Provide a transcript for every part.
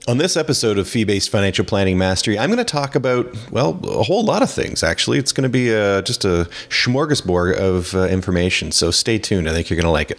On this episode of Fee-Based Financial Planning Mastery, I'm going to talk about, well, a whole lot of things, actually. It's going to be just a smorgasbord of information, so stay tuned. I think you're going to like it.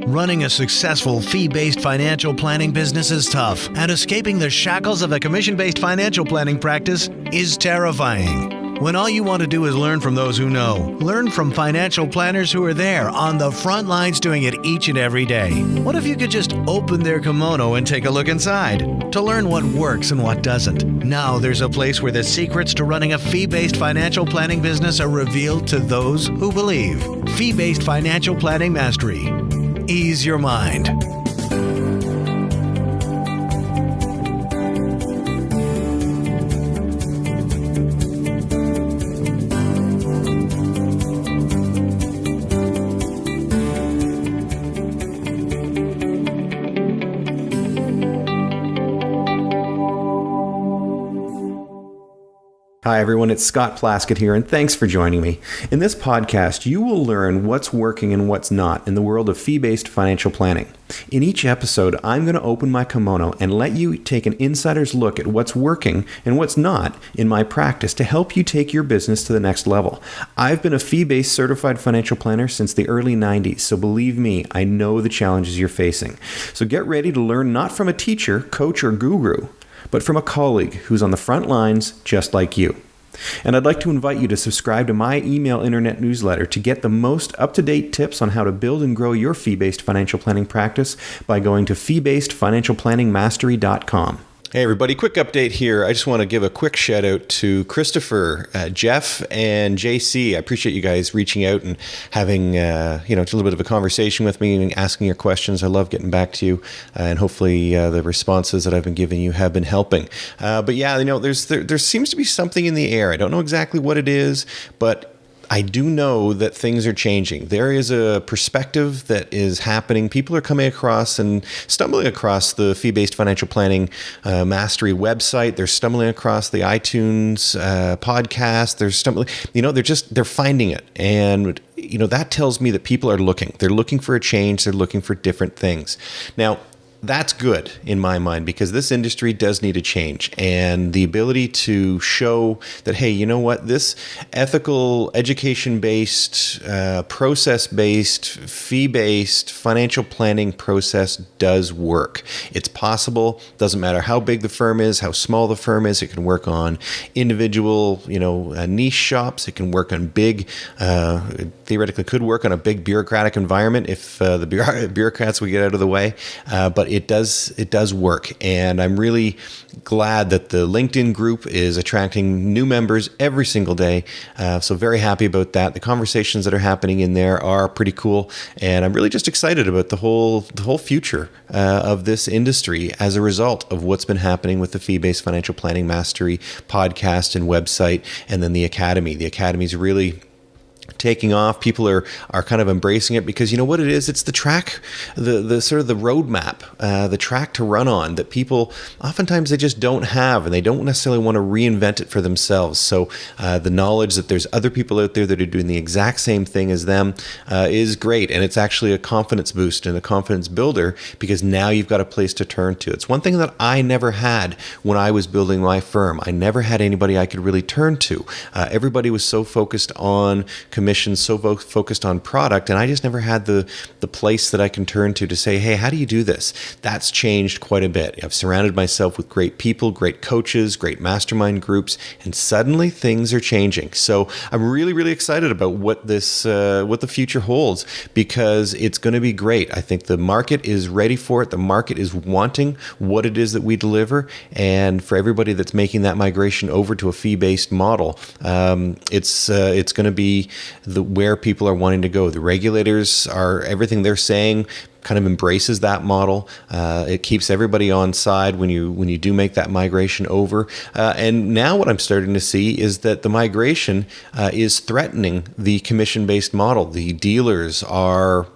Running a successful fee-based financial planning business is tough, and escaping the shackles of a commission-based financial planning practice is terrifying. When all you want to do is learn from those who know. Learn from financial planners who are there on the front lines doing it each and every day. What if you could just open their kimono and take a look inside to learn what works and what doesn't? Now there's a place where the secrets to running a fee-based financial planning business are revealed to those who believe. Fee-Based Financial Planning Mastery. Ease your mind. Hi, everyone. It's Scott Plaskett here, and thanks for joining me. In this podcast, you will learn what's working and what's not in the world of fee-based financial planning. In each episode, I'm going to open my kimono and let you take an insider's look at what's working and what's not in my practice to help you take your business to the next level. I've been a fee-based certified financial planner since the early 90s, so believe me, I know the challenges you're facing. So get ready to learn not from a teacher, coach, or guru, but from a colleague who's on the front lines just like you. And I'd like to invite you to subscribe to my email internet newsletter to get the most up-to-date tips on how to build and grow your fee-based financial planning practice by going to feebasedfinancialplanningmastery.com. Hey everybody, quick update here. I just want to give a quick shout out to Christopher, Jeff, and JC. I appreciate you guys reaching out and having just a little bit of a conversation with me and asking your questions. I love getting back to you, and hopefully the responses that I've been giving you have been helping. But yeah, there seems to be something in the air. I don't know exactly what it is, but I do know that things are changing. There is a perspective that is happening. People are coming across and stumbling across the Fee-Based Financial Planning Mastery website. They're stumbling across the iTunes podcast. They're stumbling, they're finding it. And, that tells me that people are looking. They're looking for a change. They're looking for different things. Now, that's good in my mind because this industry does need a change, and the ability to show that, hey, you know what, this ethical, education-based, process-based, fee-based financial planning process does work. It's possible. Doesn't matter how big the firm is, how small the firm is. It can work on individual, niche shops. It can work on big, theoretically could work on a big bureaucratic environment if the bureaucrats would get out of the way. But it does work, and I'm really glad that the LinkedIn group is attracting new members every single day. So very happy about that. The conversations that are happening in there are pretty cool, and I'm really just excited about the whole future of this industry as a result of what's been happening with the Fee-Based Financial Planning Mastery podcast and website, and then the Academy. The Academy's really taking off. People are kind of embracing it because you know what it is? It's the track, the sort of the roadmap, the track to run on that people oftentimes they just don't have, and they don't necessarily want to reinvent it for themselves. So the knowledge that there's other people out there that are doing the exact same thing as them is great, and it's actually a confidence boost and a confidence builder because now you've got a place to turn to. It's one thing that I never had when I was building my firm. I never had anybody I could really turn to. Everybody was so focused on commission, so focused on product, and I just never had the place that I can turn to say, hey, how do you do this? That's changed quite a bit. I've surrounded myself with great people, great coaches, great mastermind groups, and suddenly things are changing. So I'm really, really excited about what the future holds because it's going to be great. I think the market is ready for it. The market is wanting what it is that we deliver, and for everybody that's making that migration over to a fee-based model, it's going to be where people are wanting to go. The regulators are, everything they're saying kind of embraces that model. It keeps everybody on side when you do make that migration over. And now what I'm starting to see is that the migration is threatening the commission-based model. The dealers are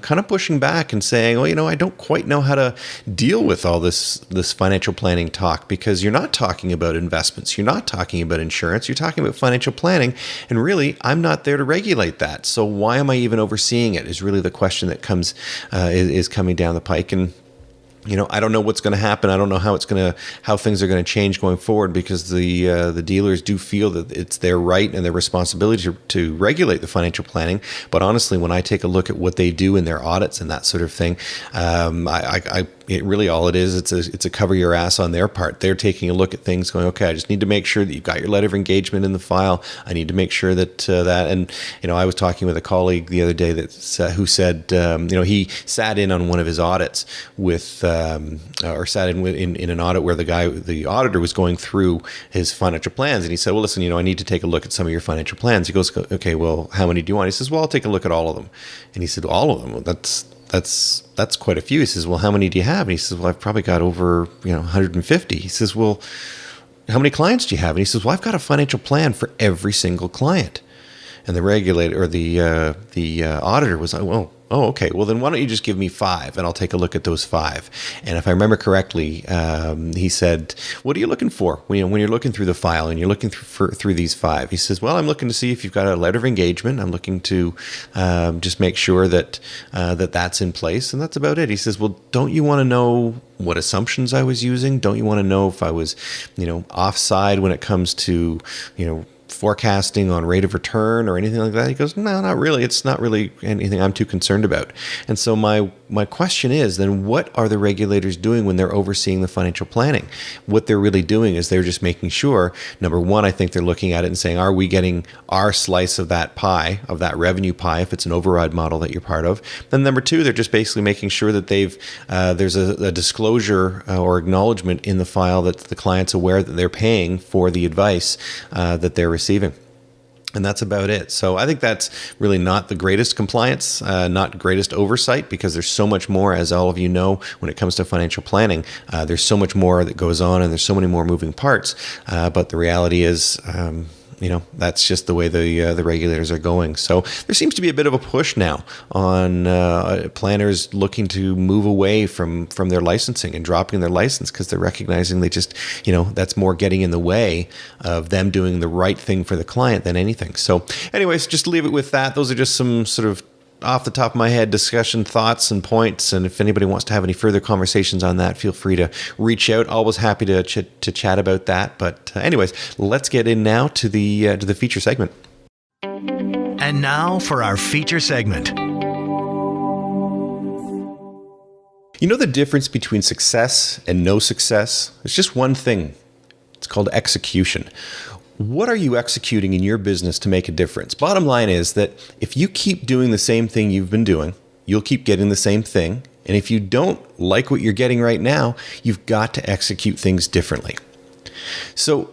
kind of pushing back and saying, I don't quite know how to deal with all this financial planning talk, because you're not talking about investments. You're not talking about insurance. You're talking about financial planning. And really, I'm not there to regulate that. So why am I even overseeing it is really the question that is coming down the pike. And I don't know what's going to happen. I don't know how things are going to change going forward, because the dealers do feel that it's their right and their responsibility to regulate the financial planning. But honestly, when I take a look at what they do in their audits and that sort of thing, it really, all it is, it's a cover your ass on their part. They're taking a look at things, going, okay, I just need to make sure that you've got your letter of engagement in the file. I need to make sure that and I was talking with a colleague the other day who said, he sat in on one of his audits with. Or sat in an audit where the auditor was going through his financial plans, and he said, well, listen, I need to take a look at some of your financial plans. He goes, okay, well, how many do you want? He says, well, I'll take a look at all of them. And he said, all of them? Well, that's quite a few. He says, well, how many do you have? And he says, well, I've probably got over 150. He says, well, how many clients do you have? And he says, well, I've got a financial plan for every single client. And the regulator, or the auditor, was like, well, oh, okay. Well, then why don't you just give me 5, and I'll take a look at those 5. And if I remember correctly, he said, what are you looking for when you're looking through the file and you're looking through these 5? He says, well, I'm looking to see if you've got a letter of engagement. I'm looking to just make sure that that's in place, and that's about it. He says, well, don't you want to know what assumptions I was using? Don't you want to know if I was, offside when it comes to, forecasting on rate of return or anything like that? He goes, no, not really. It's not really anything I'm too concerned about. And so my question is, then what are the regulators doing when they're overseeing the financial planning? What they're really doing is they're just making sure, number one, I think they're looking at it and saying, are we getting our slice of that pie, of that revenue pie, if it's an override model that you're part of? Then number two, they're just basically making sure that there's a disclosure or acknowledgement in the file that the client's aware that they're paying for the advice that they're receiving. And that's about it. So I think that's really not the greatest compliance, not greatest oversight, because there's so much more, as all of you know, when it comes to financial planning. There's so much more that goes on, and there's so many more moving parts. But the reality is, that's just the way the regulators are going. So there seems to be a bit of a push now on planners looking to move away from their licensing and dropping their license, because they're recognizing they just, that's more getting in the way of them doing the right thing for the client than anything. So anyways, just leave it with that. Those are just some sort of off the top of my head discussion thoughts and points. And if anybody wants to have any further conversations on that, feel free to reach out. Always happy to chat about that. But anyways, let's get in now to the feature segment. And now for our feature segment. The difference between success and no success? It's just one thing. It's called execution. What are you executing in your business to make a difference? Bottom line is that if you keep doing the same thing you've been doing, you'll keep getting the same thing. And if you don't like what you're getting right now, you've got to execute things differently. So,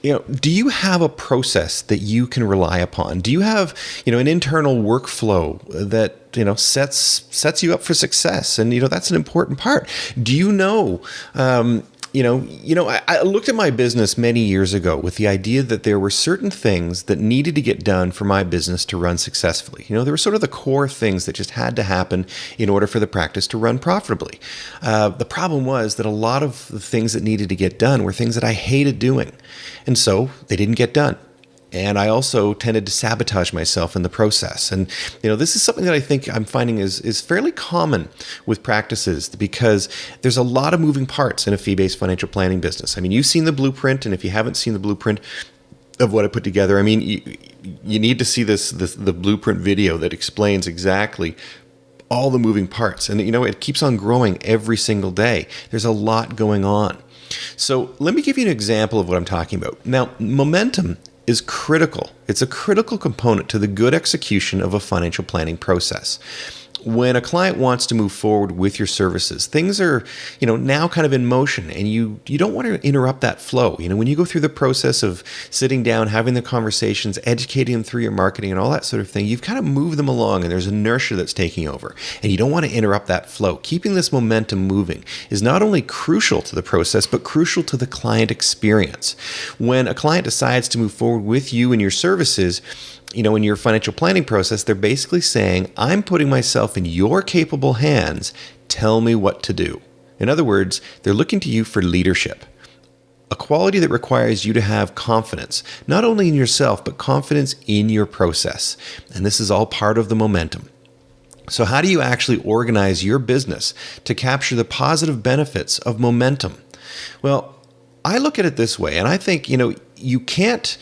do you have a process that you can rely upon? Do you have, an internal workflow that, sets you up for success? And, that's an important part. Do you know, I looked at my business many years ago with the idea that there were certain things that needed to get done for my business to run successfully. There were sort of the core things that just had to happen in order for the practice to run profitably. The problem was that a lot of the things that needed to get done were things that I hated doing. And so they didn't get done. And I also tended to sabotage myself in the process. And, this is something that I think I'm finding is fairly common with practices, because there's a lot of moving parts in a fee-based financial planning business. I mean, you've seen the blueprint, and if you haven't seen the blueprint of what I put together, I mean, you need to see the blueprint video that explains exactly all the moving parts. And, it keeps on growing every single day. There's a lot going on. So let me give you an example of what I'm talking about. Now, momentum is critical. It's a critical component to the good execution of a financial planning process. When a client wants to move forward with your services, things are, now kind of in motion, and you don't want to interrupt that flow. When you go through the process of sitting down, having the conversations, educating them through your marketing and all that sort of thing, you've kind of moved them along, and there's inertia that's taking over, and you don't want to interrupt that flow. Keeping this momentum moving is not only crucial to the process, but crucial to the client experience. When a client decides to move forward with you and your services, in your financial planning process, they're basically saying, I'm putting myself in your capable hands. Tell me what to do. In other words, they're looking to you for leadership, a quality that requires you to have confidence, not only in yourself, but confidence in your process. And this is all part of the momentum. So how do you actually organize your business to capture the positive benefits of momentum? Well, I look at it this way, and I think, you can't,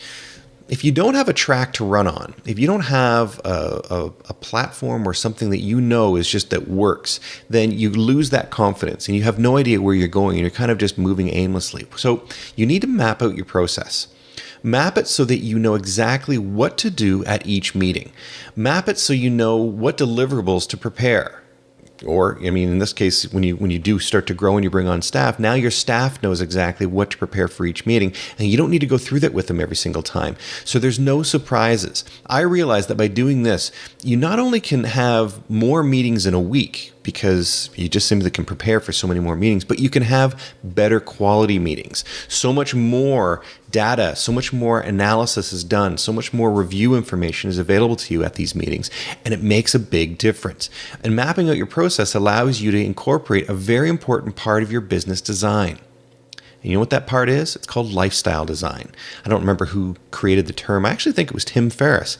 if you don't have a track to run on, if you don't have a platform or something that is just that works, then you lose that confidence and you have no idea where you're going and you're kind of just moving aimlessly. So you need to map out your process. Map it so that you know exactly what to do at each meeting. Map it so you know what deliverables to prepare. Or, in this case, when you do start to grow and you bring on staff, now your staff knows exactly what to prepare for each meeting, and you don't need to go through that with them every single time. So there's no surprises. I realize that by doing this, you not only can have more meetings in a week, because you just simply can prepare for so many more meetings, but you can have better quality meetings. So much more data, so much more analysis is done, so much more review information is available to you at these meetings, and it makes a big difference. And mapping out your process allows you to incorporate a very important part of your business design. And you know what that part is? It's called lifestyle design. I don't remember who created the term. I actually think it was Tim Ferriss.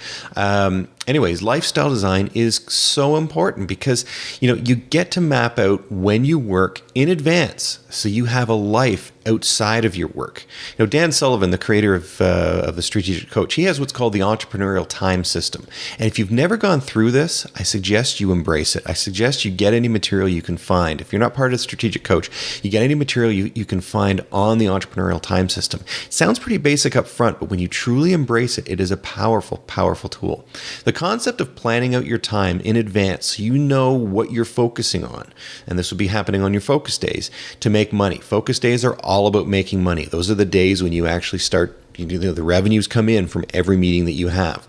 Anyways, lifestyle design is so important because, you get to map out when you work in advance so you have a life outside of your work. Dan Sullivan, the creator of the Strategic Coach, he has what's called the entrepreneurial time system. And if you've never gone through this, I suggest you embrace it. I suggest you get any material you can find. If you're not part of the Strategic Coach, you get any material you can find on the entrepreneurial time system. It sounds pretty basic up front, but when you truly embrace it, it is a powerful, powerful tool. The concept of planning out your time in advance so you know what you're focusing on, and this will be happening on your focus days, to make money. Focus days are all about making money. Those are the days when you actually start, the revenues come in from every meeting that you have.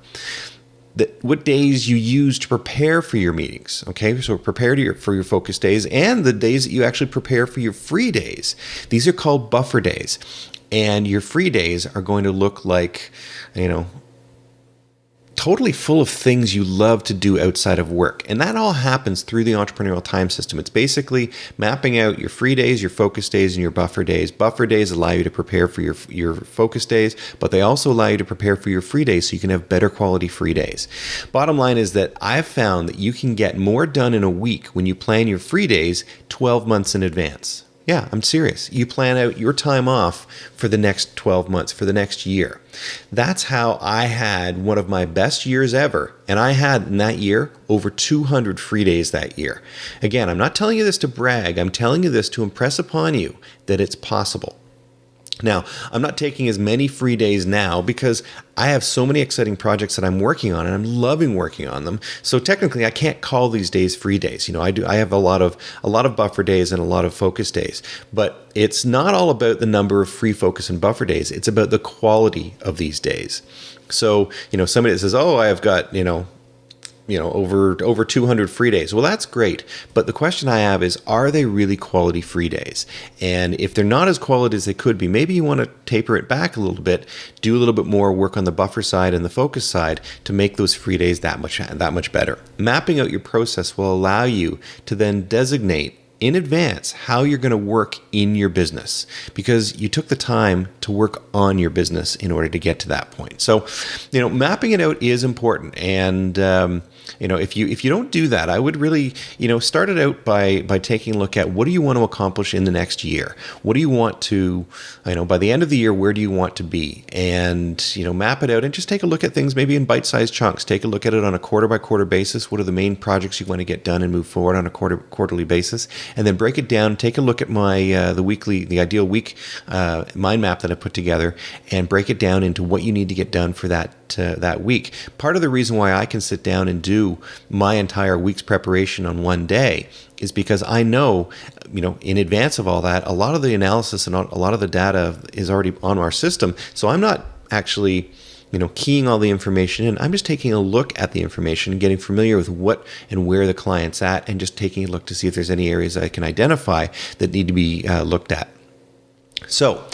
What days you use to prepare for your meetings, okay? So prepare for your focus days and the days that you actually prepare for your free days. These are called buffer days. And your free days are going to look like, totally full of things you love to do outside of work. And that all happens through the entrepreneurial time system. It's basically mapping out your free days, your focus days, and your buffer days. Buffer days allow you to prepare for your focus days, but they also allow you to prepare for your free days so you can have better quality free days. Bottom line is that I've found that you can get more done in a week when you plan your free days 12 months in advance. Yeah, I'm serious. You plan out your time off for the next 12 months, for the next year. That's how I had one of my best years ever. And I had in that year over 200 free days that year. Again, I'm not telling you this to brag. I'm telling you this to impress upon you that it's possible. Now, I'm not taking as many free days now because I have so many exciting projects that I'm working on and I'm loving working on them. So technically I can't call these days free days. I have a lot of buffer days and a lot of focus days, but it's not all about the number of free focus and buffer days. It's about the quality of these days. So, somebody that says, "Oh, I've got, over 200 free days." Well, that's great. But the question I have is, are they really quality free days? And if they're not as quality as they could be, maybe you want to taper it back a little bit, do a little bit more work on the buffer side and the focus side to make those free days that much better. Mapping out your process will allow you to then designate in advance how you're going to work in your business because you took the time to work on your business in order to get to that point. So, mapping it out is important. And, if you don't do that, I would really, start it out by taking a look at what do you want to accomplish in the next year? What do you want to, by the end of the year, where do you want to be? And, map it out and just take a look at things maybe in bite-sized chunks. Take a look at it on a quarter-by-quarter basis. What are the main projects you want to get done and move forward on a quarterly basis? And then break it down. Take a look at my the ideal week mind map that I put together, and break it down into what you need to get done for that week. Part of the reason why I can sit down and do my entire week's preparation on one day is because I know, in advance of all that, a lot of the analysis and a lot of the data is already on our system. So I'm not actually keying all the information in. I'm just taking a look at the information and getting familiar with what and where the client's at, and just taking a look to see if there's any areas I can identify that need to be looked at. So,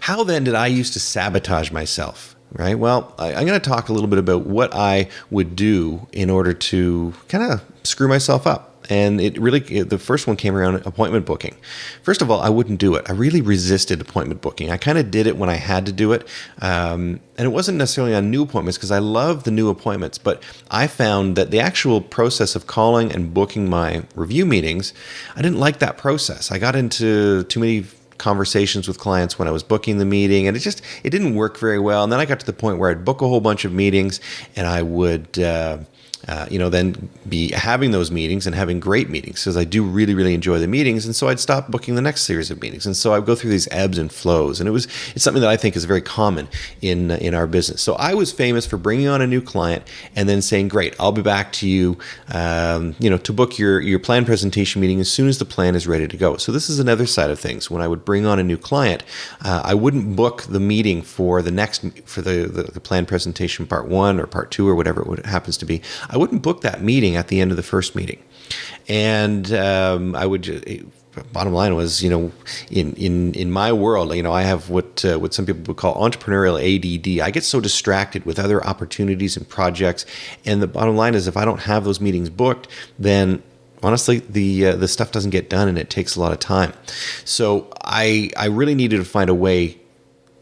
how then did I used to sabotage myself? Right? Well, I'm going to talk a little bit about what I would do in order to kind of screw myself up. And the first one came around appointment booking. First of all, I wouldn't do it. I really resisted appointment booking. I kind of did it when I had to do it. And it wasn't necessarily on new appointments because I love the new appointments, but I found that the actual process of calling and booking my review meetings, I didn't like that process. I got into too many conversations with clients when I was booking the meeting, and it didn't work very well. And then I got to the point where I'd book a whole bunch of meetings, and I would then be having those meetings and having great meetings because I do really, really enjoy the meetings. And so I'd stop booking the next series of meetings. And so I'd go through these ebbs and flows. And it's something that I think is very common in our business. So I was famous for bringing on a new client and then saying, great, I'll be back to you, to book your plan presentation meeting as soon as the plan is ready to go. So this is another side of things. When I would bring on a new client, I wouldn't book the meeting for the plan presentation part 1 or part 2 or whatever it happens to be. I wouldn't book that meeting at the end of the first meeting. And I would, bottom line was, in my world, I have what some people would call entrepreneurial ADD. I get so distracted with other opportunities and projects. And the bottom line is if I don't have those meetings booked, then honestly, the stuff doesn't get done and it takes a lot of time. So I really needed to find a way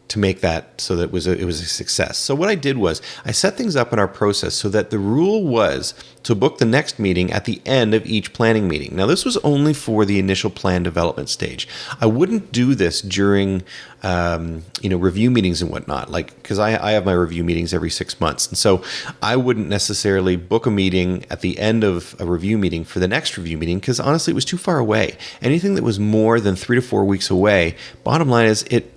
to make that so that it was a success. So what I did was I set things up in our process so that the rule was to book the next meeting at the end of each planning meeting. Now, this was only for the initial plan development stage. I wouldn't do this during review meetings and whatnot, because I have my review meetings every 6 months. And so I wouldn't necessarily book a meeting at the end of a review meeting for the next review meeting because honestly, it was too far away. Anything that was more than 3 to 4 weeks away, bottom line is it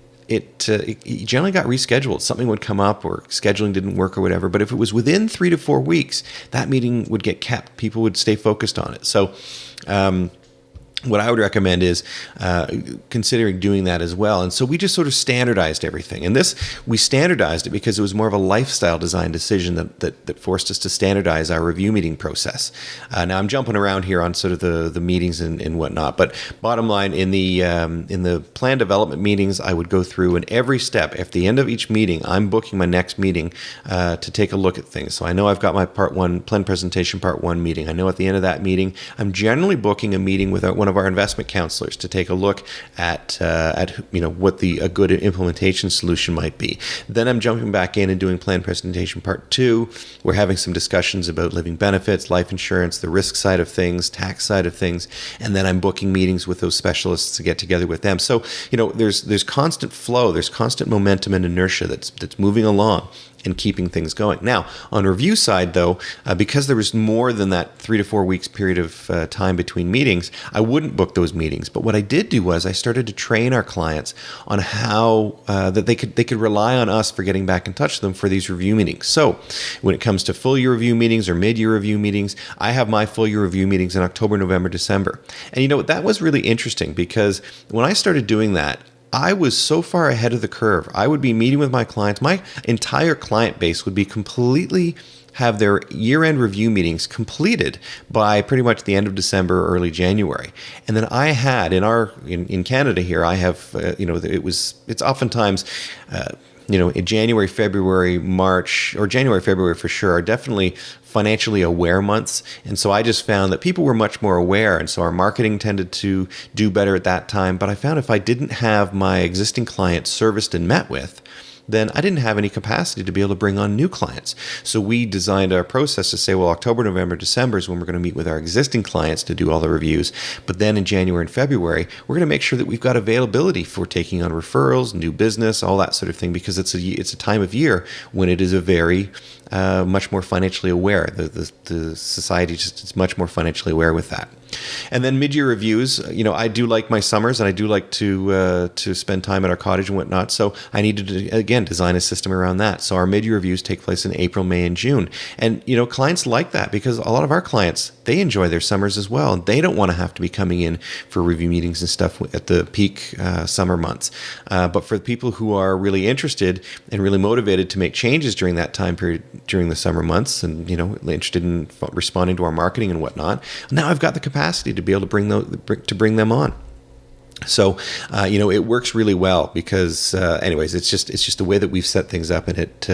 generally got rescheduled. Something would come up or scheduling didn't work or whatever. But if it was within 3 to 4 weeks, that meeting would get kept. People would stay focused on it. So what I would recommend is considering doing that as well. And so we just sort of standardized everything. And we standardized it because it was more of a lifestyle design decision that forced us to standardize our review meeting process. Now I'm jumping around here on sort of the meetings and whatnot, but bottom line, in the plan development meetings, I would go through, and every step, at the end of each meeting, I'm booking my next meeting to take a look at things. So I know I've got my part 1 plan presentation part 1 meeting. I know at the end of that meeting, I'm generally booking a meeting with one of our investment counselors to take a look at what a good implementation solution might be. Then I'm jumping back in and doing plan presentation part 2. We're having some discussions about living benefits, life insurance, the risk side of things, tax side of things, and then I'm booking meetings with those specialists to get together with them. So there's constant flow, there's constant momentum and inertia that's moving along and keeping things going. Now, on review side, though, because there was more than that 3 to 4 weeks period of time between meetings, I wouldn't book those meetings. But what I did do was I started to train our clients on how that they could rely on us for getting back in touch with them for these review meetings. So when it comes to full year review meetings or mid-year review meetings, I have my full year review meetings in October, November, December. And that was really interesting because when I started doing that, I was so far ahead of the curve. I would be meeting with my clients. My entire client base would be completely have their year-end review meetings completed by pretty much the end of December or early January. And then I had in Canada here, I have it's oftentimes in January, February, March, or January, February for sure, are definitely financially aware months. And so I just found that people were much more aware. And so our marketing tended to do better at that time. But I found if I didn't have my existing clients serviced and met with, then I didn't have any capacity to be able to bring on new clients. So we designed our process to say, well, October, November, December is when we're going to meet with our existing clients to do all the reviews. But then in January and February, we're going to make sure that we've got availability for taking on referrals, new business, all that sort of thing, because it's a time of year when it is a very much more financially aware. The society just is much more financially aware with that. And then mid-year reviews, I do like my summers, and I do like to spend time at our cottage and whatnot. So I needed to, again, design a system around that. So our mid-year reviews take place in April, May, and June. And, clients like that because a lot of our clients, they enjoy their summers as well. And they don't want to have to be coming in for review meetings and stuff at the peak summer months. But for the people who are really interested and really motivated to make changes during that time period, during the summer months, and, interested in responding to our marketing and whatnot, now I've got the capacity to be able to bring them on. So, it works really well because, anyways, it's just the way that we've set things up, and it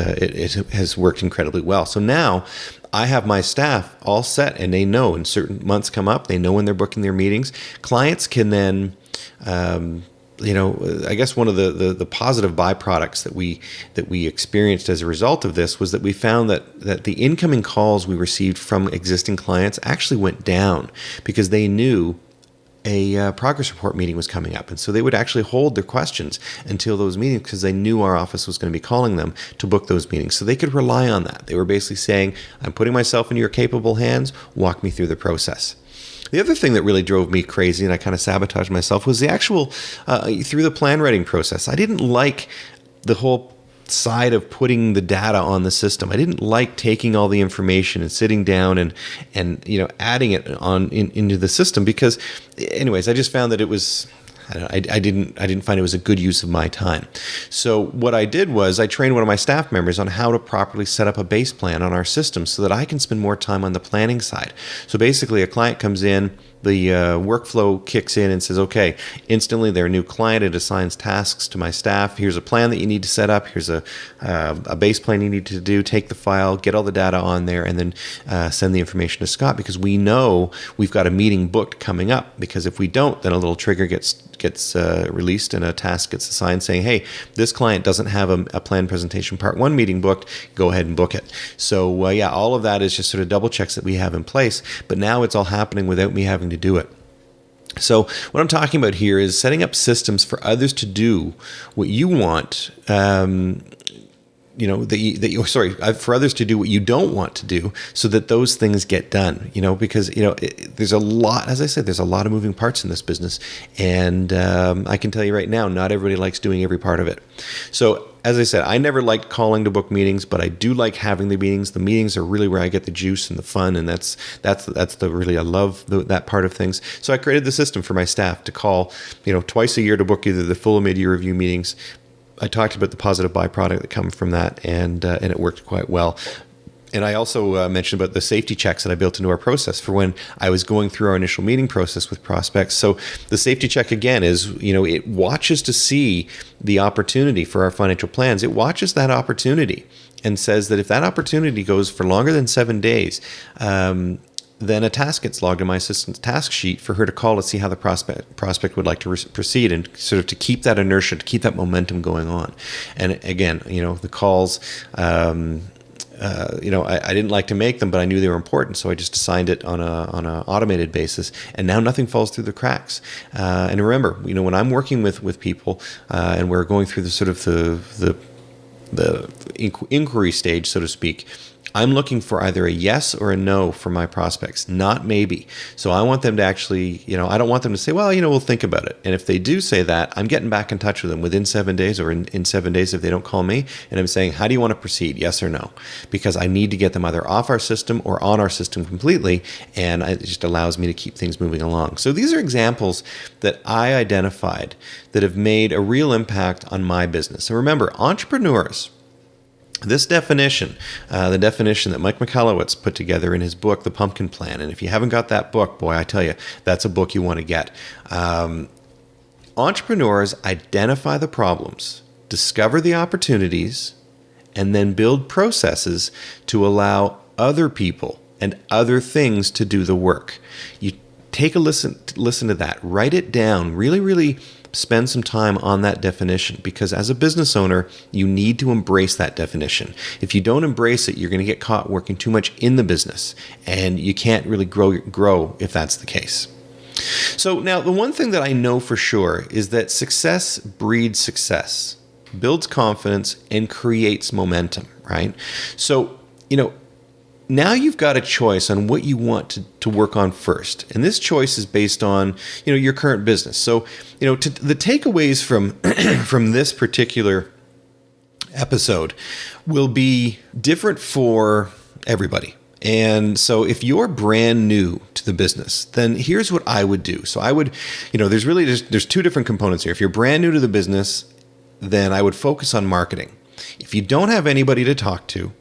has worked incredibly well. So now I have my staff all set, and they know when certain months come up, they know when they're booking their meetings. Clients can then, I guess one of the positive byproducts that we experienced as a result of this was that we found that the incoming calls we received from existing clients actually went down because they knew a progress report meeting was coming up. And so they would actually hold their questions until those meetings because they knew our office was going to be calling them to book those meetings. So they could rely on that. They were basically saying, I'm putting myself into your capable hands, walk me through the process. The other thing that really drove me crazy, and I kind of sabotaged myself, was the actual, through the plan writing process. I didn't like the whole side of putting the data on the system. I didn't like taking all the information and sitting down and adding it on into the system because, anyways, I just found that it was. I didn't find it was a good use of my time. So what I did was I trained one of my staff members on how to properly set up a base plan on our system so that I can spend more time on the planning side. So basically a client comes in, the workflow kicks in and says, okay, instantly they're a new client. It assigns tasks to my staff. Here's a plan that you need to set up. Here's a base plan you need to do. Take the file, get all the data on there, and then send the information to Scott because we know we've got a meeting booked coming up. Because if we don't, then a little trigger gets released and a task gets assigned saying, hey, this client doesn't have a planned presentation part 1 meeting booked. Go ahead and book it. So all of that is just sort of double checks that we have in place. But now it's all happening without me having to do it. So what I'm talking about here is setting up systems for others to do what you want, for others to do what you don't want to do so that those things get done, because, there's a lot, as I said, there's a lot of moving parts in this business. And I can tell you right now, not everybody likes doing every part of it. So as I said, I never liked calling to book meetings, but I do like having the meetings. The meetings are really where I get the juice and the fun, and that's I love that part of things. So I created the system for my staff to call, twice a year to book either the full or mid-year review meetings. I talked about the positive byproduct that come from that, and it worked quite well. And I also mentioned about the safety checks that I built into our process for when I was going through our initial meeting process with prospects. So the safety check, again, is, it watches to see the opportunity for our financial plans. It watches that opportunity and says that if that opportunity goes for longer than 7 days, then a task gets logged in my assistant's task sheet for her to call to see how the prospect would like to proceed and sort of to keep that inertia, to keep that momentum going on. And again, the calls, I didn't like to make them, but I knew they were important, so I just assigned it on a automated basis, and now nothing falls through the cracks. And remember, when I'm working with people and we're going through the sort of the inquiry stage, so to speak, I'm looking for either a yes or a no from my prospects, not maybe. So I want them to actually, I don't want them to say, well, we'll think about it. And if they do say that, I'm getting back in touch with them within 7 days or in 7 days if they don't call me. And I'm saying, how do you want to proceed? Yes or no? Because I need to get them either off our system or on our system completely. And it just allows me to keep things moving along. So these are examples that I identified that have made a real impact on my business. And remember, entrepreneurs, this definition, the definition that Mike Michalowicz put together in his book, The Pumpkin Plan, and if you haven't got that book, boy, I tell you, that's a book you want to get. Entrepreneurs identify the problems, discover the opportunities, and then build processes to allow other people and other things to do the work. You take a listen to that, write it down, really spend some time on that definition, because as a business owner, you need to embrace that definition. If you don't embrace it, you're going to get caught working too much in the business, and you can't really grow if that's the case. So now, the one thing that I know for sure is that success breeds success, builds confidence, and creates momentum, right? So, now you've got a choice on what you want to work on first. And this choice is based on, your current business. So, the takeaways from from this particular episode will be different for everybody. And so if you're brand new to the business, then here's what I would do. So I would, there's two different components here. If you're brand new to the business, then I would focus on marketing. If you don't have anybody to talk to,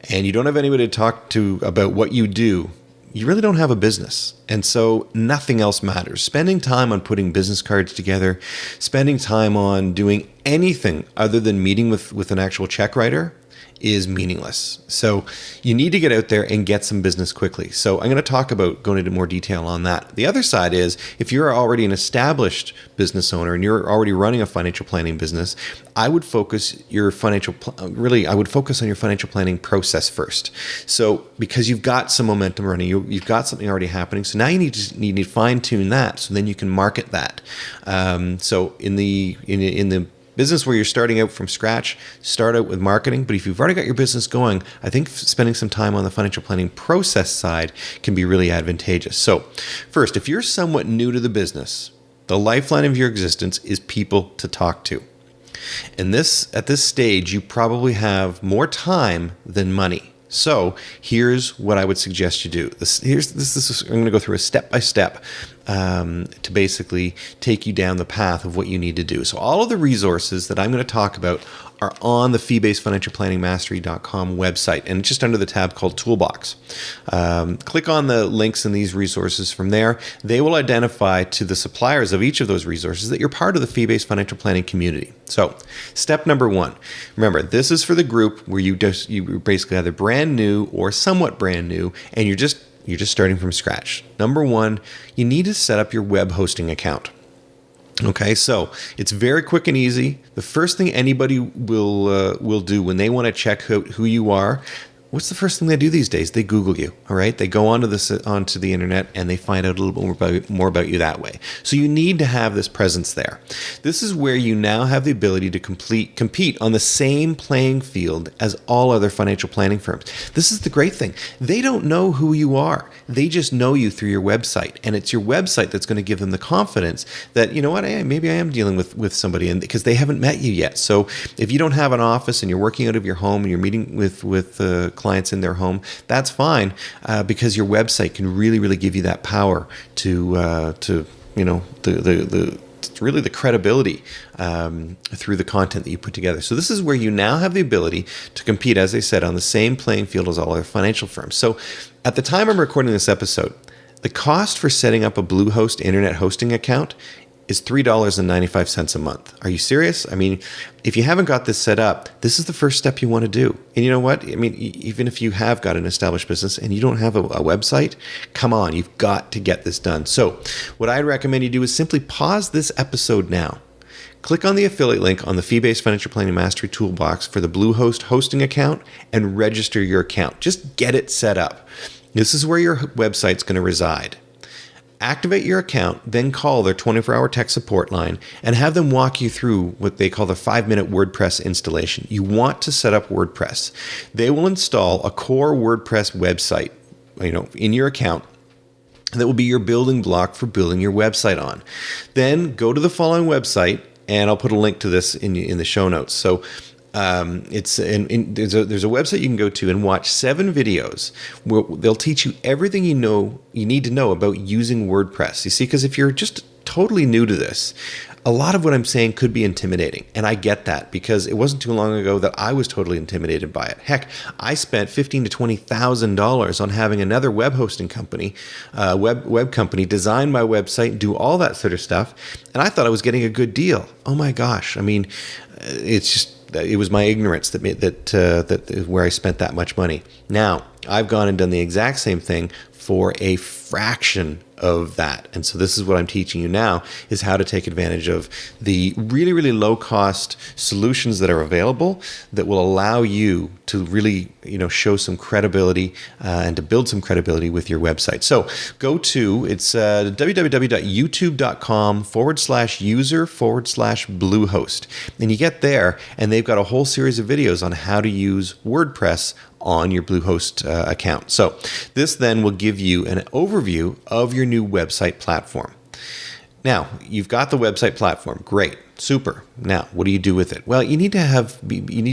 and you don't have anybody to talk to about what you do, you really don't have a business. And so nothing else matters. Spending time on putting business cards together, spending time on doing anything other than meeting with an actual check writer is meaningless. So you need to get out there and get some business quickly. So I'm going to talk about going into more detail on that. The other side is if you're already an established business owner and you're already running a financial planning business, I would focus on your financial planning process first. So because you've got some momentum running, you've got something already happening. So now you need to fine tune that so then you can market that. So in the business where you're starting out from scratch, start out with marketing. But if you've already got your business going, I think spending some time on the financial planning process side can be really advantageous. So first, if you're somewhat new to the business, the lifeline of your existence is people to talk to. And at this stage, you probably have more time than money. So here's what I would suggest you do. I'm going to go through a step-by-step to basically take you down the path of what you need to do. So all of the resources that I'm going to talk about are on the fee-based-financial-planning-mastery.com website, and just under the tab called Toolbox. Click on the links in these resources from there. They will identify to the suppliers of each of those resources that you're part of the fee-based financial planning community. So step number one, remember, this is for the group where you basically either brand new or somewhat brand new, and you're just starting from scratch. Number one, you need to set up your web hosting account. Okay, so it's very quick and easy. The first thing anybody will do when they want to check out who you are, what's the first thing they do these days? They Google you, all right? They go onto the internet and they find out a little bit more about you that way. So you need to have this presence there. This is where you now have the ability to compete on the same playing field as all other financial planning firms. This is the great thing. They don't know who you are. They just know you through your website. And it's your website that's going to give them the confidence that, you know what, maybe I am dealing with somebody, and because they haven't met you yet. So if you don't have an office and you're working out of your home and you're meeting with clients in their home, that's fine, because your website can really give you that power to really the credibility through the content that you put together. So this is where you now have the ability to compete, as I said, on the same playing field as all other financial firms. So at the time I'm recording this episode, the cost for setting up a Bluehost internet hosting account is $3.95 a month. Are you serious? I mean, if you haven't got this set up, this is the first step you want to do. And you know what? I mean, even if you have got an established business and you don't have a website, come on, you've got to get this done. So what I'd recommend you do is simply pause this episode now. Click on the affiliate link on the Fee-Based Financial Planning Mastery Toolbox for the Bluehost hosting account and register your account. Just get it set up. This is where your website's going to reside. Activate your account, then call their 24-hour tech support line and have them walk you through what they call the 5-minute WordPress installation. You want to set up WordPress. They will install a core WordPress website, in your account. That will be your building block for building your website on. Then go to the following website, and I'll put a link to this in the show notes. So there's a website you can go to and watch 7 videos where they'll teach you everything you need to know about using WordPress. You see, because if you're just totally new to this, a lot of what I'm saying could be intimidating. And I get that, because it wasn't too long ago that I was totally intimidated by it. Heck, I spent $15,000 to $20,000 on having another web hosting company, web company, design my website, do all that sort of stuff. And I thought I was getting a good deal. Oh my gosh. I mean, it was my ignorance that where I spent that much money. Now, I've gone and done the exact same thing for a fraction of that. And so this is what I'm teaching you now, is how to take advantage of the really low cost solutions that are available that will allow you to really, show some credibility and to build some credibility with your website. So go to, it's www.youtube.com/user/Bluehost. And you get there and they've got a whole series of videos on how to use WordPress on your Bluehost account. So this then will give you an overview of your new website platform. Now, you've got the website platform. Great. Super. Now, what do you do with it? Well, you need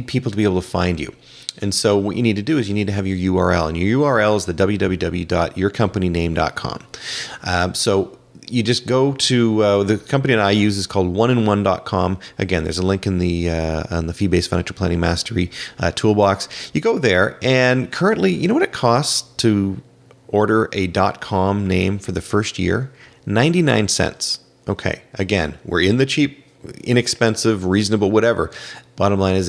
people to be able to find you. And so what you need to do is you need to have your URL. And your URL is the www.yourcompanyname.com. So you just go to the company that I use is called oneandone.com. Again, there's a link in the on the Fee-Based Financial Planning Mastery toolbox. You go there, and currently, you know what it costs to order a .com name for the first year, 99 cents. Okay, again, we're in the cheap, inexpensive, reasonable, whatever. Bottom line is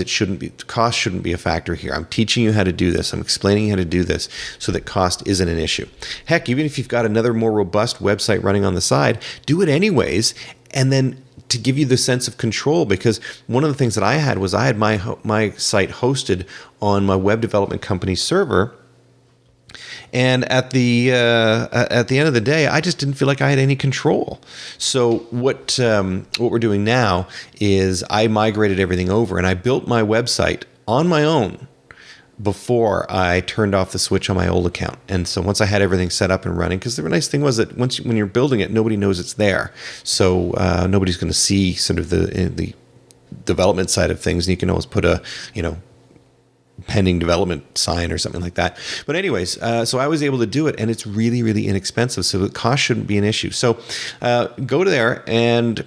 cost shouldn't be a factor here. I'm teaching you how to do this. I'm explaining how to do this so that cost isn't an issue. Heck, even if you've got another more robust website running on the side, do it anyways. And then to give you the sense of control, because one of the things that I had was I had my site hosted on my web development company's server. And at the end of the day, I just didn't feel like I had any control. So what we're doing now is I migrated everything over, and I built my website on my own before I turned off the switch on my old account. And so once I had everything set up and running, because the nice thing was that when you're building it, nobody knows it's there. So nobody's going to see sort of the development side of things. And you can always put a pending development sign or something like that. But anyways, so I was able to do it, and it's really, really inexpensive. So the cost shouldn't be an issue. So go to there and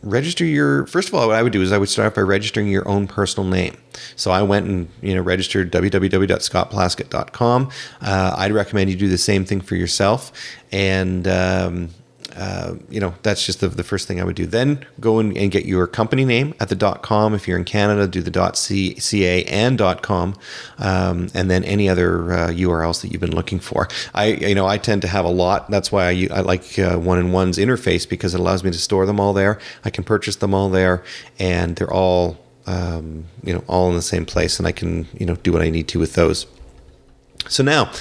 register first of all, what I would do is I would start by registering your own personal name. So I went and registered www.scottplaskett.com. I'd recommend you do the same thing for yourself. And that's just the first thing I would do. Then go and get your company name at the .com. If you're in Canada, do the .ca and .com, and then any other URLs that you've been looking for. I tend to have a lot. That's why I like One-in-One's interface, because it allows me to store them all there. I can purchase them all there, and they're all all in the same place, and I can do what I need to with those. So now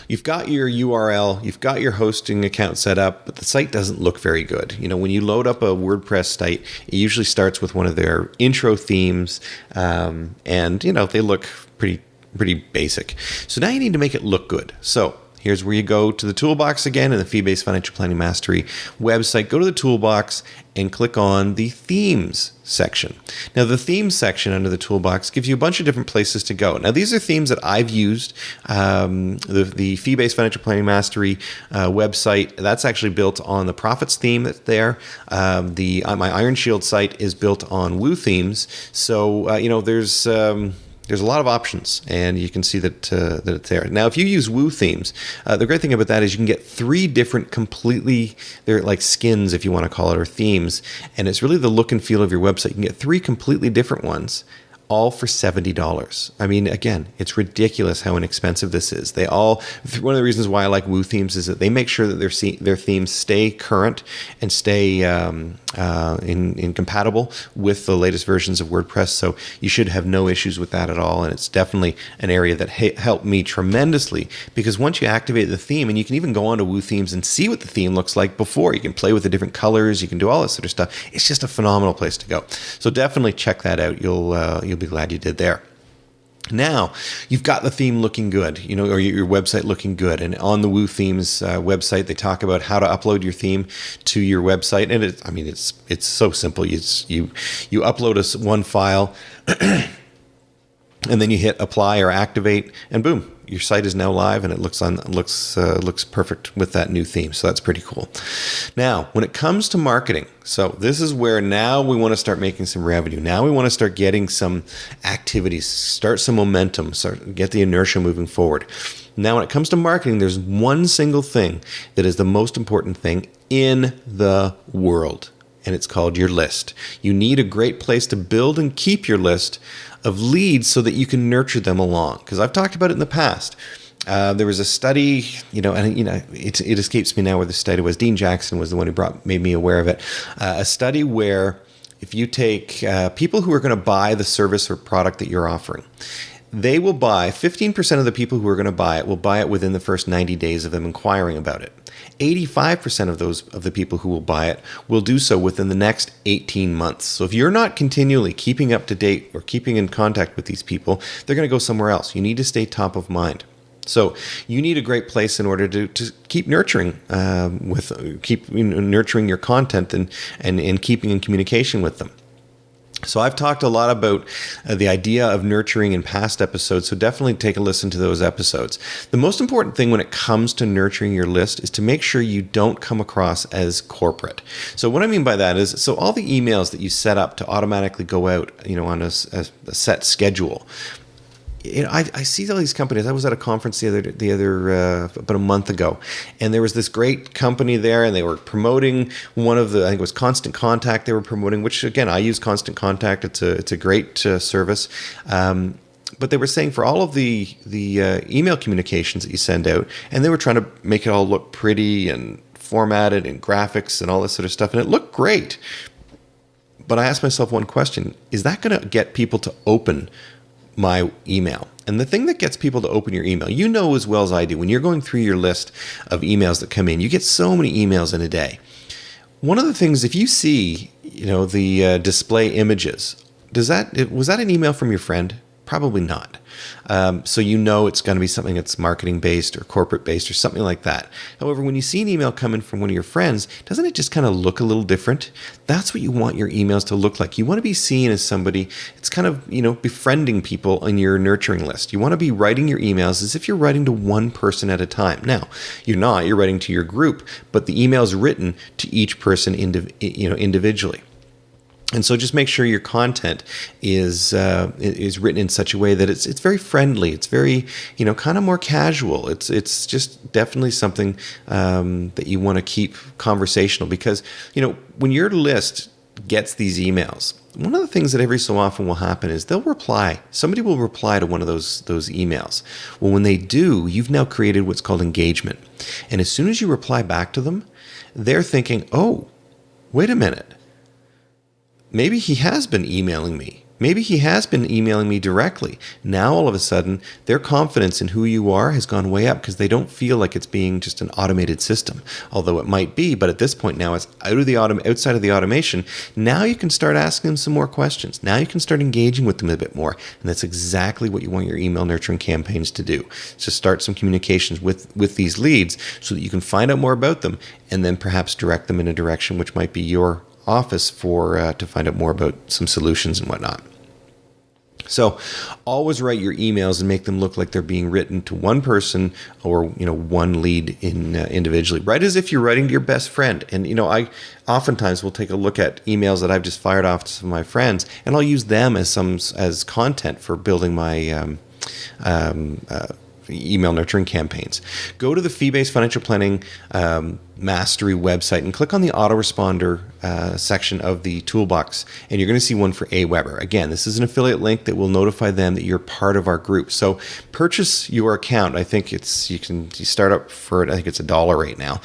you've got your URL, you've got your hosting account set up, but the site doesn't look very good. When you load up a WordPress site, it usually starts with one of their intro themes, and they look pretty basic. So now you need to make it look good. So here's where you go to the toolbox again in the Fee-Based Financial Planning Mastery website. Go to the toolbox and click on the themes section. Now, the themes section under the toolbox gives you a bunch of different places to go. Now, these are themes that I've used. The Fee-Based Financial Planning Mastery website, that's actually built on the Profits theme that's there. My Iron Shield site is built on Woo themes. So, there's a lot of options, and you can see that it's there. Now, if you use Woo themes, the great thing about that is you can get 3 different they're like skins, if you want to call it, or themes, and it's really the look and feel of your website. You can get 3 completely different ones, all for $70. I mean, again, it's ridiculous how inexpensive this is. One of the reasons why I like Woo themes is that they make sure that their themes stay current and stay compatible with the latest versions of WordPress. So you should have no issues with that at all. And it's definitely an area that helped me tremendously, because once you activate the theme, and you can even go onto Woo themes and see what the theme looks like before. You can play with the different colors. You can do all this sort of stuff. It's just a phenomenal place to go. So definitely check that out. You'll be glad you did there. Now you've got the theme looking good, or your website looking good. And on the Woo Themes website, they talk about how to upload your theme to your website. And it's so simple. You upload one file, and then you hit apply or activate, and boom, your site is now live, and it looks perfect with that new theme. So that's pretty cool. Now, when it comes to marketing, so this is where now we want to start making some revenue. Now we want to start getting some activities, start some momentum, get the inertia moving forward. Now, when it comes to marketing, there's one single thing that is the most important thing in the world, and it's called your list. You need a great place to build and keep your list of leads so that you can nurture them along. Because I've talked about it in the past. There was a study, it escapes me now where the study was. Dean Jackson was the one who made me aware of it. A study where if you take people who are going to buy the service or product that you're offering, they will buy, 15% of the people who are going to buy it will buy it within the first 90 days of them inquiring about it. 85% of the people who will buy it will do so within the next 18 months. So if you're not continually keeping up to date or keeping in contact with these people, they're going to go somewhere else. You need to stay top of mind. So you need a great place in order to keep nurturing nurturing your content and keeping in communication with them. So I've talked a lot about the idea of nurturing in past episodes, so definitely take a listen to those episodes. The most important thing when it comes to nurturing your list is to make sure you don't come across as corporate. So what I mean by that is, so all the emails that you set up to automatically go out, on a set schedule, I see all these companies. I was at a conference about a month ago, and there was this great company there, and they were promoting one of the, I think it was Constant Contact they were promoting, which again, I use Constant Contact. It's a great service. But they were saying for all of the email communications that you send out, and they were trying to make it all look pretty and formatted and graphics and all this sort of stuff, and it looked great. But I asked myself one question: is that going to get people to open my email? And the thing that gets people to open your email, you know as well as I do, when you're going through your list of emails that come in, you get so many emails in a day. One of the things, if you see, the display images, was that an email from your friend? Probably not. So it's going to be something that's marketing based or corporate based or something like that. However, when you see an email coming from one of your friends, doesn't it just kind of look a little different? That's what you want your emails to look like. You want to be seen as somebody, it's kind of, befriending people on your nurturing list. You want to be writing your emails as if you're writing to one person at a time. Now, you're writing to your group, but the email is written to each person individually. And so just make sure your content is written in such a way that it's very friendly. It's very, kind of more casual. It's just definitely something that you want to keep conversational, because, when your list gets these emails, one of the things that every so often will happen is they'll reply. Somebody will reply to one of those emails. Well, when they do, you've now created what's called engagement. And as soon as you reply back to them, they're thinking, oh, wait a minute. Maybe he has been emailing me. Maybe he has been emailing me directly. Now, all of a sudden, their confidence in who you are has gone way up, because they don't feel like it's being just an automated system. Although it might be, but at this point now it's outside of the automation. Now you can start asking them some more questions. Now you can start engaging with them a bit more. And that's exactly what you want your email nurturing campaigns to do. So start some communications with these leads so that you can find out more about them, and then perhaps direct them in a direction which might be your office to find out more about some solutions and whatnot. So always write your emails and make them look like they're being written to one person or one lead individually. Write as if you're writing to your best friend. And I oftentimes will take a look at emails that I've just fired off to some of my friends, and I'll use them as content for building my email nurturing campaigns. Go to the Fee-Based Financial Planning Mastery website and click on the autoresponder section of the toolbox, and you're going to see one for Aweber. Again, this is an affiliate link that will notify them that you're part of our group. So purchase your account. I think you start up for it. I think it's $1 right now.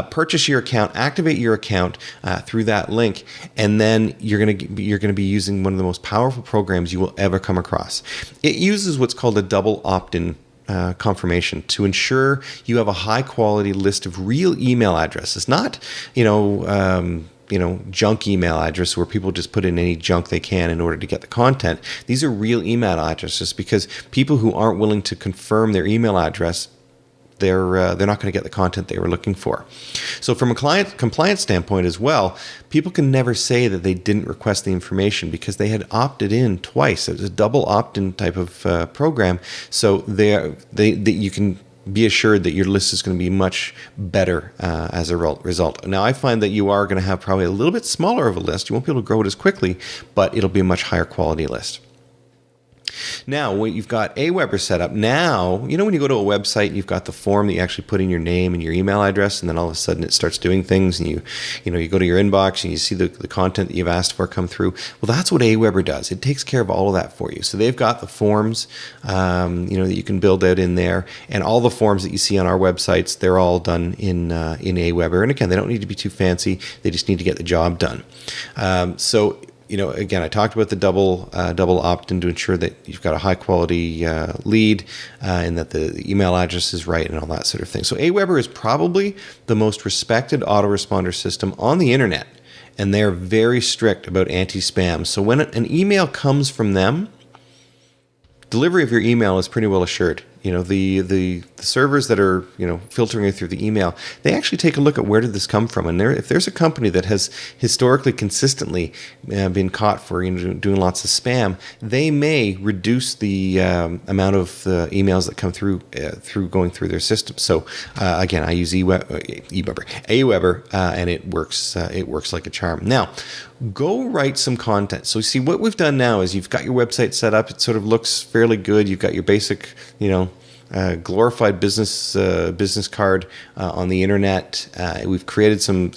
Purchase your account, activate your account through that link, and then you're going to be using one of the most powerful programs you will ever come across. It uses what's called a double opt-in confirmation to ensure you have a high quality list of real email addresses, not junk email address where people just put in any junk they can in order to get the content. These are real email addresses, because people who aren't willing to confirm their email address, they're not going to get the content they were looking for. So from a compliance standpoint as well, people can never say that they didn't request the information because they had opted in twice. It was a double opt-in type of program. So you can be assured that your list is going to be much better as a result. Now, I find that you are going to have probably a little bit smaller of a list. You won't be able to grow it as quickly, but it'll be a much higher quality list. Now, when you've got Aweber set up, now, when you go to a website, you've got the form that you actually put in your name and your email address, and then all of a sudden it starts doing things, and you go to your inbox and you see the content that you've asked for come through. Well, that's what Aweber does. It takes care of all of that for you. So they've got the forms, that you can build out in there, and all the forms that you see on our websites, they're all done in Aweber. And again, they don't need to be too fancy. They just need to get the job done. Again, I talked about the double opt-in to ensure that you've got a high quality lead and that the email address is right and all that sort of thing. So Aweber is probably the most respected autoresponder system on the internet, and they're very strict about anti-spam. So when an email comes from them, delivery of your email is pretty well assured. The servers that are filtering it through the email, they actually take a look at where did this come from, and if there's a company that has historically consistently been caught for doing lots of spam, they may reduce the amount of emails that come through going through their system. So again, I use Aweber, and it works like a charm. Now, go write some content. So see, what we've done now is you've got your website set up. It sort of looks fairly good. You've got your basic, glorified business card on the internet. We've created some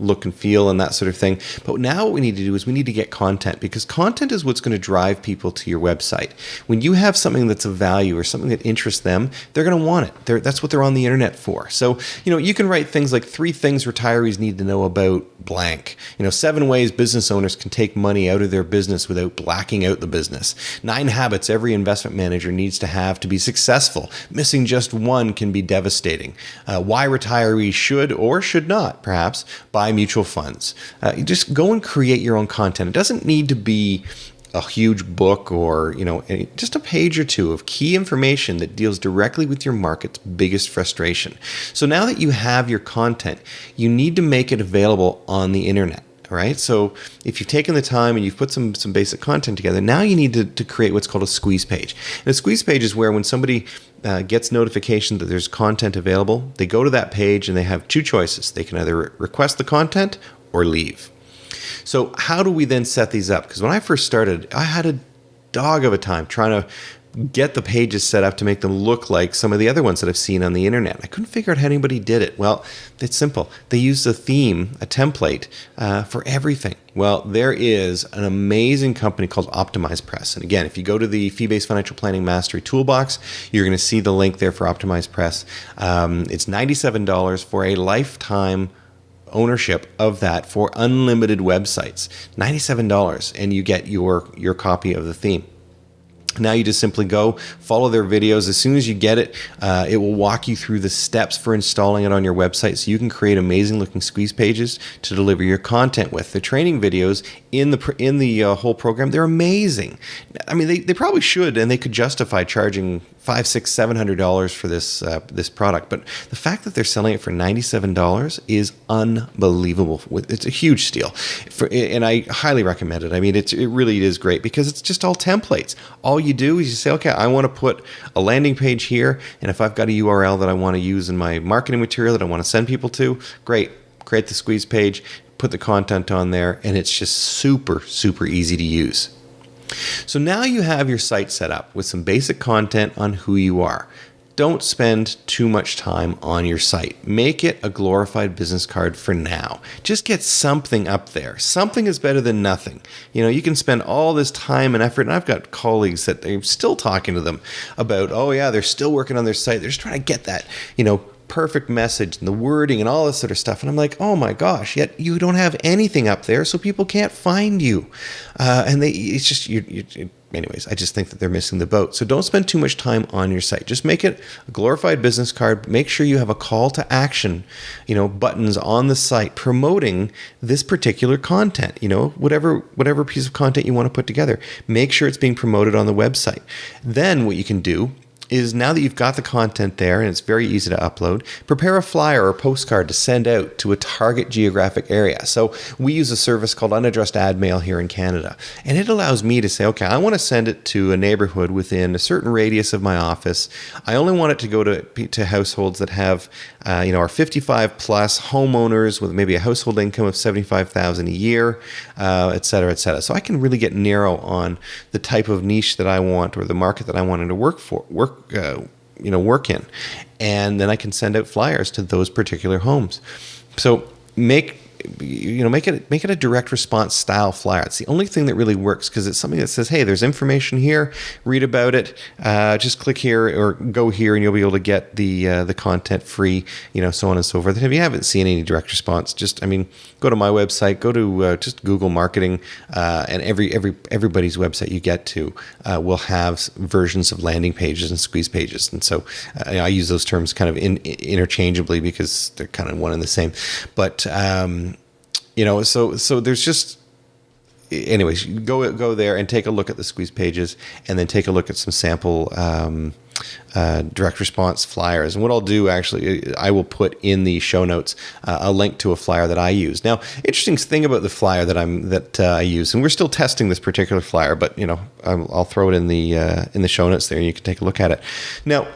look and feel and that sort of thing. But now what we need to do is we need to get content, because content is what's going to drive people to your website. When you have something that's of value or something that interests them, they're going to want it. That's what they're on the internet for. So, you can write things like 3 things retirees need to know about blank. 7 ways business owners can take money out of their business without blacking out the business. 9 habits every investment manager needs to have to be successful. Missing just one can be devastating. Why retirees should or should not, perhaps, buy mutual funds. You just go and create your own content. It doesn't need to be a huge book or, just a page or 2 of key information that deals directly with your market's biggest frustration. So now that you have your content, you need to make it available on the internet. Right? So if you've taken the time and you've put some basic content together, now you need to create what's called a squeeze page. And a squeeze page is where when somebody gets notification that there's content available, they go to that page and they have 2 choices. They can either request the content or leave. So how do we then set these up? Because when I first started, I had a dog of a time trying to get the pages set up to make them look like some of the other ones that I've seen on the internet. I couldn't figure out how anybody did it. Well, it's simple. They used a theme, a template for everything. Well, there is an amazing company called OptimizePress. And again, if you go to the Fee-Based Financial Planning Mastery Toolbox, you're going to see the link there for OptimizePress. It's $97 for a lifetime ownership of that for unlimited websites. $97, and you get your copy of the theme. Now you just simply go follow their videos. As soon as you get it, it will walk you through the steps for installing it on your website, so you can create amazing looking squeeze pages to deliver your content with. The training videos in the whole program, they're amazing. I mean, they probably should, and they could justify charging $500, $600, $700 for this product. But the fact that they're selling it for $97 is unbelievable. It's a huge steal, and I highly recommend it. I mean, it really is great because it's just all templates. All you do is you say, okay, I want to put a landing page here, and if I've got a URL that I want to use in my marketing material that I want to send people to, great. Create the squeeze page, put the content on there, and it's just super, super easy to use. So now you have your site set up with some basic content on who you are. Don't spend too much time on your site. Make it a glorified business card for now. Just get something up there. Something is better than nothing. You can spend all this time and effort, and I've got colleagues that I'm still talking to them about, they're still working on their site. They're just trying to get that, perfect message and the wording and all this sort of stuff. And I'm like, oh my gosh, yet you don't have anything up there, so people can't find you. Anyways, I just think that they're missing the boat. So don't spend too much time on your site. Just make it a glorified business card. Make sure you have a call to action, buttons on the site promoting this particular content, whatever piece of content you want to put together. Make sure it's being promoted on the website. Then what you can do is, now that you've got the content there and it's very easy to upload, prepare a flyer or postcard to send out to a target geographic area. So we use a service called unaddressed ad mail here in Canada, and it allows me to say, okay, I want to send it to a neighborhood within a certain radius of my office. I only want it to go to households that have, are 55 plus, homeowners with maybe a household income of $75,000 a year, et cetera, et cetera. So I can really get narrow on the type of niche that I want or the market that I want to work in, and then I can send out flyers to those particular homes. So make it a direct response style flyer. It's the only thing that really works, because it's something that says, hey, there's information here, read about it, just click here or go here and you'll be able to get the content free, so on and so forth. And if you haven't seen any direct response, go to my website, go to just Google marketing, and everybody's website you get to will have versions of landing pages and squeeze pages. And so I use those terms kind of interchangeably because they're kind of one and the same. But so there's just, anyways, go there and take a look at the squeeze pages, and then take a look at some sample direct response flyers. And what I'll do, actually, I will put in the show notes a link to a flyer that I use. Now, interesting thing about the flyer that I use, and we're still testing this particular flyer, but I'll throw it in the show notes there, and you can take a look at it. Now,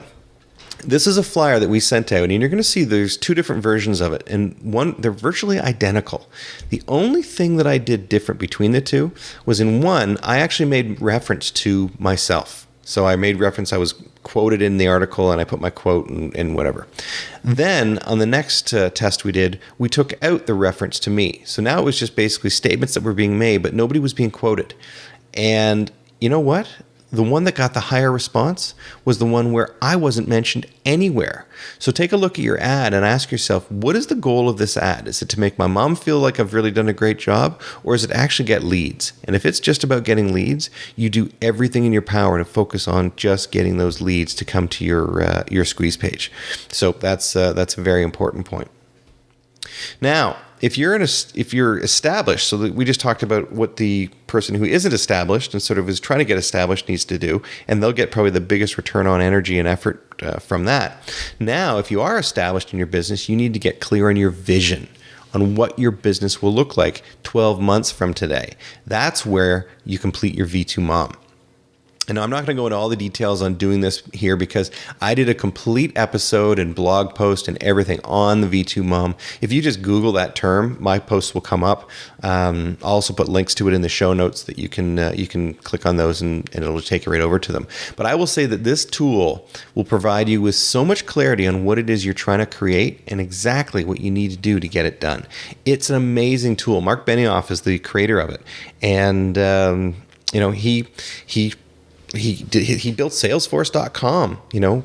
This is a flyer that we sent out, and you're going to see there's two different versions of it, and they're virtually identical. The only thing that I did different between the two was in one, I actually made reference to myself. So I made reference, I was quoted in the article, and I put my quote and whatever. Then on the next test we did, we took out the reference to me. So now it was just basically statements that were being made, but nobody was being quoted. And you know what? The one that got the higher response was the one where I wasn't mentioned anywhere. So take a look at your ad and ask yourself, what is the goal of this ad? Is it to make my mom feel like I've really done a great job, or is it actually get leads? And if it's just about getting leads, you do everything in your power to focus on just getting those leads to come to your squeeze page. So that's a very important point. Now, if you're established, so that we just talked about what the person who isn't established and sort of is trying to get established needs to do, and they'll get probably the biggest return on energy and effort from that. Now, if you are established in your business, you need to get clear on your vision, on what your business will look like 12 months from today. That's where you complete your V2 Mom. And I'm not going to go into all the details on doing this here because I did a complete episode and blog post and everything on the V2 Mom. If you just Google that term, my posts will come up. I'll also put links to it in the show notes that you can click on those and it'll take you right over to them. But I will say that this tool will provide you with so much clarity on what it is you're trying to create and exactly what you need to do to get it done. It's an amazing tool. Mark Benioff is the creator of it. And, he built Salesforce.com,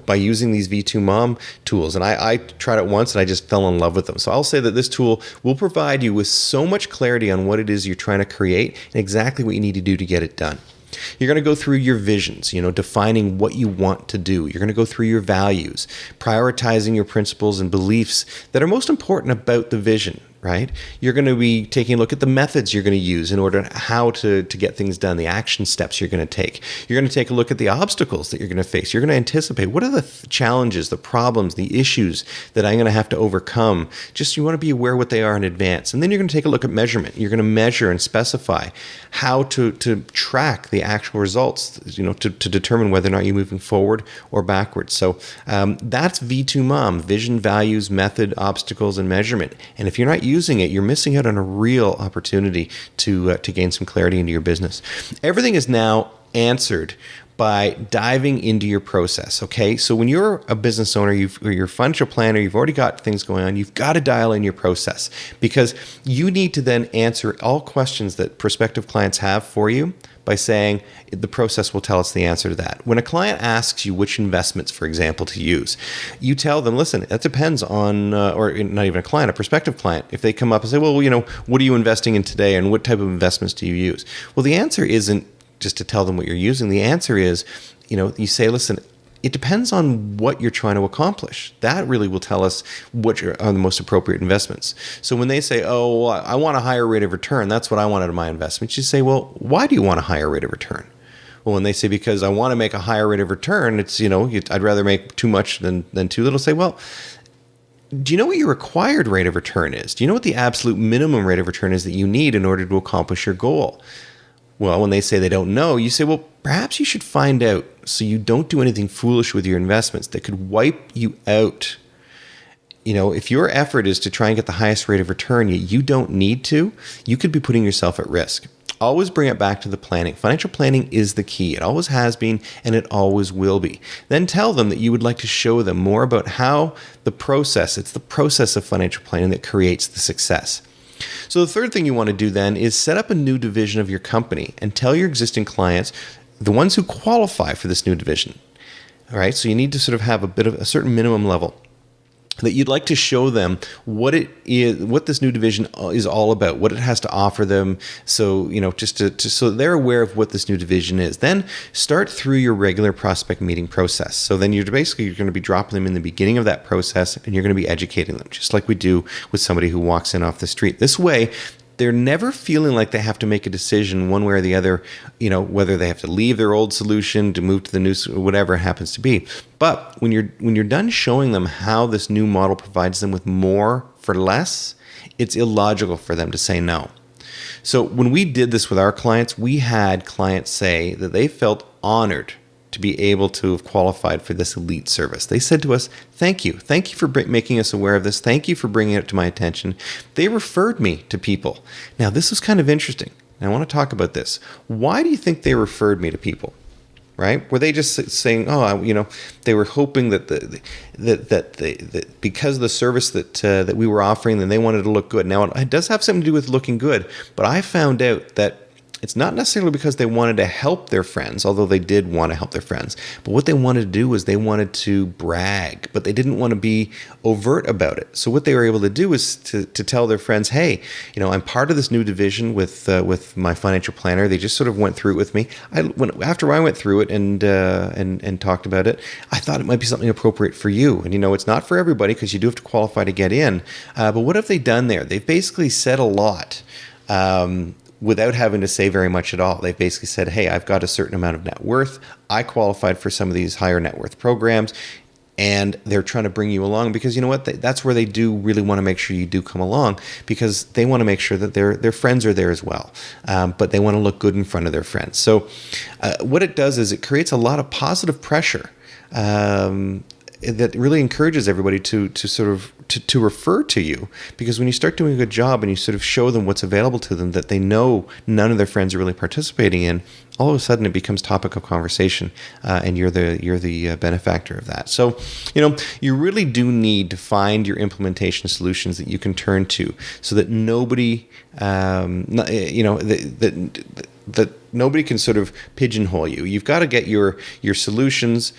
by using these V2 Mom tools. And I tried it once and I just fell in love with them. So I'll say that this tool will provide you with so much clarity on what it is you're trying to create and exactly what you need to do to get it done. You're going to go through your visions, defining what you want to do. You're going to go through your values, prioritizing your principles and beliefs that are most important about the vision, right? You're going to be taking a look at the methods you're going to use in order how to get things done, the action steps you're going to take. You're going to take a look at the obstacles that you're going to face. You're going to anticipate what are the challenges, the problems, the issues that I'm going to have to overcome. Just you want to be aware what they are in advance. And then you're going to take a look at measurement. You're going to measure and specify how to track the actual results, to determine whether or not you're moving forward or backwards. So that's V2 Mom, vision, values, method, obstacles, and measurement. And if you're not using it, you're missing out on a real opportunity to gain some clarity into your business. Everything is now answered by diving into your process, okay? So when you're a business owner, or you're a financial planner, you've already got things going on, you've got to dial in your process because you need to then answer all questions that prospective clients have for you by saying the process will tell us the answer to that. When a client asks you which investments, for example, to use, you tell them, listen, that depends on, or not even a client, a prospective client. If they come up and say, well, what are you investing in today and what type of investments do you use? Well, the answer isn't just to tell them what you're using. The answer is, you say, listen, it depends on what you're trying to accomplish. That really will tell us what are the most appropriate investments. So when they say, oh, well, I want a higher rate of return, that's what I want out of my investments, you say, well, why do you want a higher rate of return? Well, when they say, because I want to make a higher rate of return, it's, I'd rather make too much than too little. Say, well, do you know what your required rate of return is? Do you know what the absolute minimum rate of return is that you need in order to accomplish your goal? Well, when they say they don't know, you say, well, perhaps you should find out so you don't do anything foolish with your investments that could wipe you out. If your effort is to try and get the highest rate of return, yet you don't need to, you could be putting yourself at risk. Always bring it back to the planning. Financial planning is the key. It always has been, and it always will be. Then tell them that you would like to show them more about how it's the process of financial planning that creates the success. So the third thing you want to do then is set up a new division of your company and tell your existing clients, the ones who qualify for this new division. All right, so you need to sort of have a certain minimum level that you'd like to show them what it is, what this new division is all about, what it has to offer them. So, so they're aware of what this new division is. Then start through your regular prospect meeting process. So then you're going to be dropping them in the beginning of that process and you're going to be educating them, just like we do with somebody who walks in off the street. This way, they're never feeling like they have to make a decision one way or the other, whether they have to leave their old solution to move to the new, whatever it happens to be. But when you're done showing them how this new model provides them with more for less, it's illogical for them to say no. So when we did this with our clients, we had clients say that they felt honored to be able to have qualified for this elite service. They said to us, thank you. Thank you for making us aware of this. Thank you for bringing it to my attention. They referred me to people. Now, this was kind of interesting. And I want to talk about this. Why do you think they referred me to people? Right? Were they just saying, they were hoping that because of the service that we were offering, then they wanted to look good. Now, it does have something to do with looking good, but I found out that it's not necessarily because they wanted to help their friends, although they did want to help their friends. But what they wanted to do was they wanted to brag, but they didn't want to be overt about it. So what they were able to do is to tell their friends, hey, I'm part of this new division with my financial planner. They just sort of went through it with me. After I went through it and talked about it, I thought it might be something appropriate for you. And it's not for everybody because you do have to qualify to get in. But what have they done there? They've basically said a lot. Without having to say very much at all. They've basically said, hey, I've got a certain amount of net worth. I qualified for some of these higher net worth programs. And they're trying to bring you along because you know what? That's where they do really want to make sure you do come along because they want to make sure that their friends are there as well. But they want to look good in front of their friends. So what it does is it creates a lot of positive pressure that really encourages everybody to sort of to refer to you, because when you start doing a good job and you sort of show them what's available to them that they know none of their friends are really participating in, all of a sudden it becomes topic of conversation, and you're the benefactor of that. So you really do need to find your implementation solutions that you can turn to, so that nobody that nobody can sort of pigeonhole you. You've got to get your solutions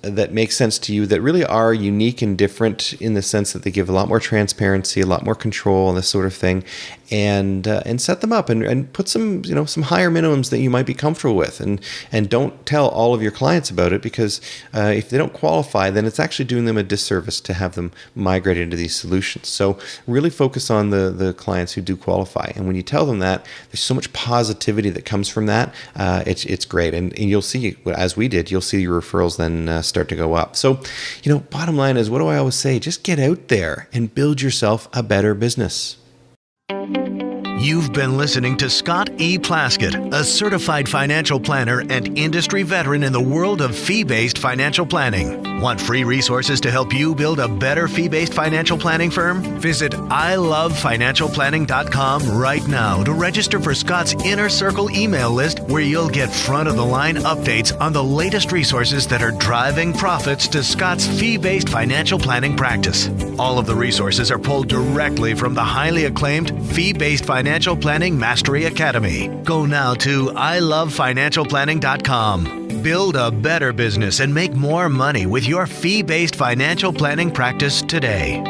that make sense to you, that really are unique and different in the sense that they give a lot more transparency, a lot more control, and this sort of thing, and set them up and put some higher minimums that you might be comfortable with, and don't tell all of your clients about it, because if they don't qualify, then it's actually doing them a disservice to have them migrate into these solutions. So really focus on the clients who do qualify, and when you tell them that, there's so much positivity that comes from that. It's great, and you'll see, as we did, you'll see your referrals then start to go up. So, bottom line is, what do I always say? Just get out there and build yourself a better business. You've been listening to Scott E. Plaskett, a certified financial planner and industry veteran in the world of fee-based financial planning. Want free resources to help you build a better fee-based financial planning firm? Visit ilovefinancialplanning.com right now to register for Scott's Inner Circle email list, where you'll get front-of-the-line updates on the latest resources that are driving profits to Scott's fee-based financial planning practice. All of the resources are pulled directly from the highly acclaimed Fee-Based Financial Planning Mastery Academy. Go now to ilovefinancialplanning.com. Build a better business and make more money with your fee-based financial planning practice today.